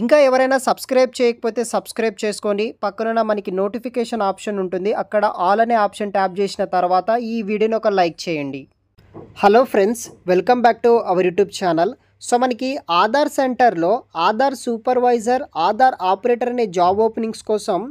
ఇంకా ఎవరైనా సబ్స్క్రైబ్ చేయకపోతే సబ్స్క్రైబ్ చేసుకోండి. పక్కనున్న మనకి నోటిఫికేషన్ ఆప్షన్ ఉంటుంది. అక్కడ ఆల్ అనే ఆప్షన్ ట్యాప్ చేసిన తర్వాత ఈ వీడియోని ఒక లైక్ చేయండి. Hello friends, welcome back to our YouTube channel. So మనకి ఆధార్ సెంటర్లో ఆధార్ సూపర్వైజర్, ఆధార్ ఆపరేటర్ అనే జాబ్ ఓపెనింగ్స్ కోసం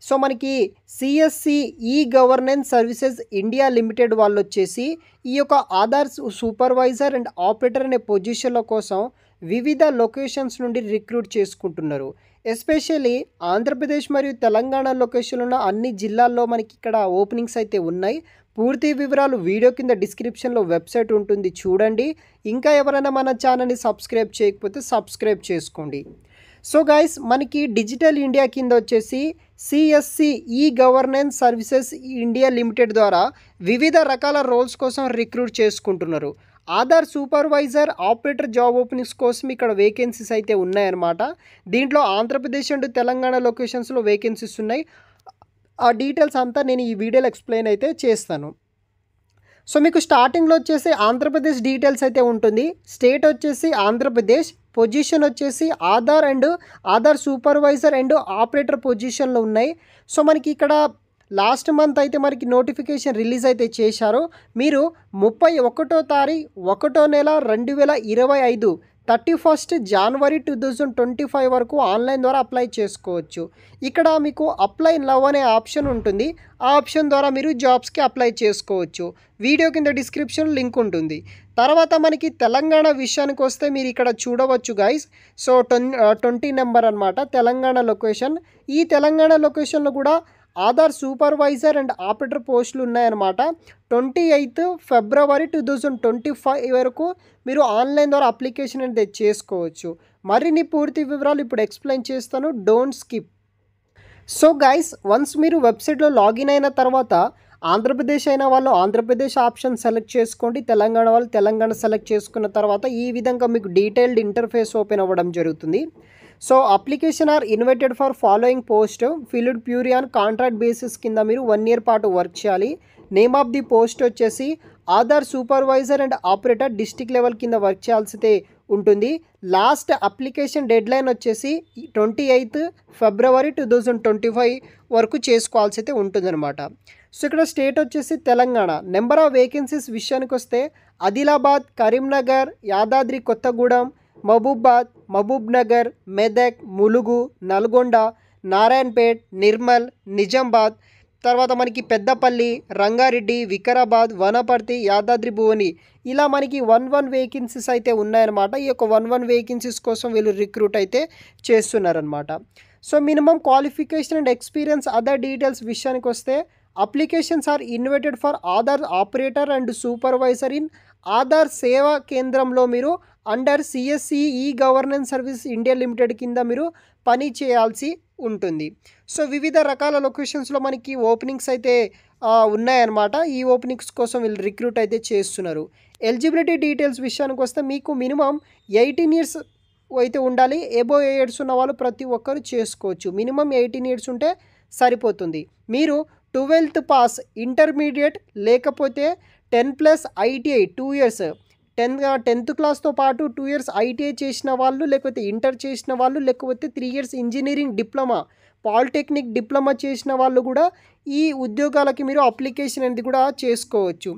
సో మనకి CSC e governance services India limited వాళ్ళు వచ్చేసి ఈ యొక్క ఆధార్ సూపర్వైజర్ అండ్ ఆపరేటర్ అనే పొజిషన్ల కోసం వివిధ లొకేషన్స్ నుండి రిక్రూట్ చేసుకుంటున్నారు. ఎస్పెషల్లీ ఆంధ్రప్రదేశ్ మరియు తెలంగాణ లొకేషన్లో ఉన్న అన్ని జిల్లాల్లో మనకి ఇక్కడ ఓపెనింగ్స్ అయితే ఉన్నాయి. పూర్తి వివరాలు వీడియో కింద డిస్క్రిప్షన్లో వెబ్సైట్ ఉంటుంది, చూడండి. ఇంకా ఎవరైనా మన ఛానల్ని సబ్స్క్రైబ్ చేయకపోతే సబ్స్క్రైబ్ చేసుకోండి. సో గైస్, మనకి డిజిటల్ ఇండియా కింద వచ్చేసి CSC e governance services India limited ద్వారా వివిధ రకాల రోల్స్ కోసం రిక్రూట్ చేసుకుంటున్నారు. Aadhaar supervisor, operator job openings కోసం ఇక్కడ వేకెన్సీస్ అయితే ఉన్నాయన్నమాట. దీంట్లో ఆంధ్రప్రదేశ్ అండ్ తెలంగాణ లొకేషన్స్లో వేకెన్సీస్ ఉన్నాయి. ఆ డీటెయిల్స్ అంతా నేను ఈ వీడియోలో ఎక్స్ప్లెయిన్ అయితే చేస్తాను. సో మీకు స్టార్టింగ్లో వచ్చేసి ఆంధ్రప్రదేశ్ డీటెయిల్స్ అయితే ఉంటుంది. స్టేట్ వచ్చేసి ఆంధ్రప్రదేశ్, పొజిషన్ వచ్చేసి Aadhaar and Aadhaar supervisor and operator పొజిషన్లో ఉన్నాయి. సో మనకి ఇక్కడ లాస్ట్ మంత్ అయితే మనకి నోటిఫికేషన్ రిలీజ్ అయితే చేశారు. మీరు 31వ తారీఖు 1వ నెల 2025 31 జనవరి 2025 వరకు ఆన్లైన్ ద్వారా అప్లై చేసుకోవచ్చు. ఇక్కడ మీకు అప్లై నౌ అనే ఆప్షన్ ఉంటుంది. ఆ ఆప్షన్ ద్వారా మీరు జాబ్స్కి అప్లై చేసుకోవచ్చు. వీడియో కింద డిస్క్రిప్షన్ లింక్ ఉంటుంది. తర్వాత మనకి తెలంగాణ విషయానికి వస్తే మీరు ఇక్కడ చూడవచ్చు గైస్. సో 20 నెంబర్ అనమాట తెలంగాణ లొకేషన్. ఈ తెలంగాణ లొకేషన్లో కూడా ఆధార్ సూపర్వైజర్ అండ్ ఆపరేటర్ పోస్టులు ఉన్నాయన్నమాట. 28 ఫిబ్రవరి 2025 వరకు మీరు ఆన్లైన్ ద్వారా అప్లికేషన్ అనేది చేసుకోవచ్చు. మరిన్ని పూర్తి వివరాలు ఇప్పుడు ఎక్స్ప్లెయిన్ చేస్తాను, don't skip. So guys, once మీరు వెబ్సైట్లో లాగిన్ అయిన తర్వాత ఆంధ్రప్రదేశ్ అయిన వాళ్ళు ఆంధ్రప్రదేశ్ ఆప్షన్ సెలెక్ట్ చేసుకోండి, తెలంగాణ వాళ్ళు తెలంగాణ సెలెక్ట్ చేసుకున్న తర్వాత ఈ విధంగా మీకు డీటెయిల్డ్ ఇంటర్ఫేస్ ఓపెన్ అవ్వడం జరుగుతుంది. So application are invited for following post filled purely on contract basis కింద మీరు 1 year పాటు వర్క్ చేయాలి. నేమ్ ఆఫ్ ది పోస్ట్ వచ్చేసి Aadhaar supervisor and operator district level కింద వర్క్ చేయాల్సి ఉంటుంది. లాస్ట్ అప్లికేషన్ డెడ్ లైన్ వచ్చేసి 28 ఫిబ్రవరి 2025 వరకు చేసుకోవాల్సి అయితే ఉంటుందన్నమాట. సో ఇక్కడ స్టేట్ వచ్చేసి తెలంగాణ. నెంబర్ ఆఫ్ వేకెన్సీస్ విషయానికి వస్తే ఆదిలాబాద్, కరీంనగర్, యాదాద్రి కొత్తగూడెం, మహబూబాద్, మహబూబ్ నగర్, మెదక్, ములుగు, నల్గొండ, నారాయణపేట్, నిర్మల్, నిజామాబాద్, తర్వాత మనకి పెద్దపల్లి, రంగారెడ్డి, వికారాబాద్, వనపర్తి, యాదాద్రి భువని, ఇలా మనకి 1 వేకెన్సీస్ అయితే ఉన్నాయన్నమాట. ఈ యొక్క 1 వేకెన్సీస్ కోసం వీళ్ళు రిక్రూట్ అయితే చేస్తున్నారనమాట. So minimum qualification and experience other details విషయానికి వస్తే applications are invited for Aadhaar operator and supervisor in Aadhaar సేవా కేంద్రంలో మీరు under CSC e governance service India limited కింద మీరు పని చేయాల్సి ఉంటుంది. సో వివిధ రకాల లొకేషన్స్లో మనకి ఓపెనింగ్స్ అయితే ఉన్నాయన్నమాట. ఈ ఓపెనింగ్స్ కోసం వీళ్ళు రిక్రూట్ అయితే చేస్తున్నారు. ఎలిజిబిలిటీ డీటెయిల్స్ విషయానికి వస్తే మీకు మినిమం 18 years అయితే ఉండాలి. ఎబో ఇయర్స్ ఉన్న వాళ్ళు ప్రతి ఒక్కరు చేసుకోవచ్చు. మినిమం 18 years ఉంటే సరిపోతుంది. మీరు 12th పాస్, ఇంటర్మీడియట్ లేకపోతే 10+ ITI 2 years 10th క్లాస్తో పాటు 2 years ITI చేసిన వాళ్ళు, లేకపోతే ఇంటర్ చేసిన వాళ్ళు, లేకపోతే 3 years engineering diploma, polytechnic diploma చేసిన వాళ్ళు కూడా ఈ ఉద్యోగాలకి మీరు అప్లికేషన్ అనేది కూడా చేసుకోవచ్చు.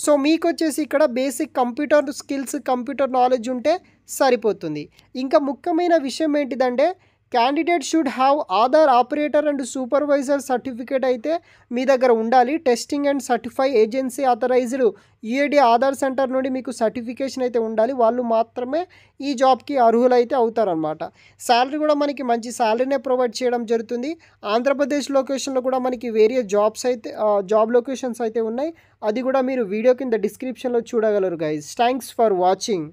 సో మీకు వచ్చేసి ఇక్కడ basic computer skills, computer knowledge ఉంటే సరిపోతుంది. ఇంకా ముఖ్యమైన విషయం ఏంటిదంటే candidate should have Aadhaar operator and supervisor certificate అయితే మీ దగ్గర ఉండాలి. Testing and certify agency authorised UIDAI Aadhaar centre నుండి మీకు సర్టిఫికేషన్ అయితే ఉండాలి. వాళ్ళు మాత్రమే ఈ జాబ్కి అర్హులైతే అవుతారనమాట. శాలరీ కూడా మనకి మంచి శాలరీనే ప్రొవైడ్ చేయడం జరుగుతుంది. ఆంధ్రప్రదేశ్ లొకేషన్లో కూడా మనకి వేరే జాబ్ లొకేషన్స్ అయితే ఉన్నాయి. అది కూడా మీరు వీడియో కింద డిస్క్రిప్షన్లో చూడగలరు గైస్. Thanks for watching.